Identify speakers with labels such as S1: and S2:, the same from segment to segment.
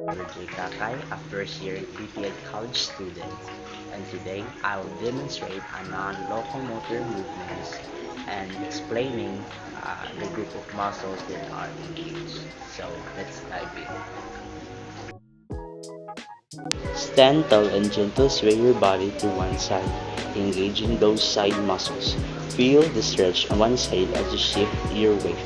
S1: Jay Kakay, a first-year PPED college student, and today I will demonstrate a non-locomotor movements and explaining the group of muscles that are engaged. So let's dive in. Stand tall and gentle sway your body to one side, engaging those side muscles. Feel the stretch on one side as you shift your weight.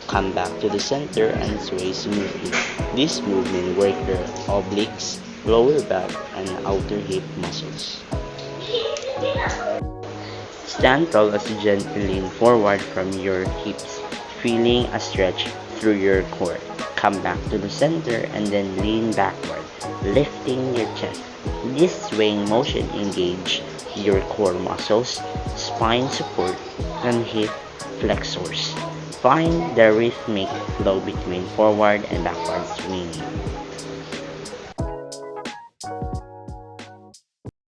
S1: Come back to the center and sway smoothly. This movement works your obliques, lower back, and outer hip muscles. Stand tall as you gently lean forward from your hips, feeling a stretch through your core. Come back to the center and then lean backward, lifting your chest. This swaying motion engages your core muscles, spine support, and hip flexors. Find the rhythmic flow between forward and backward swinging.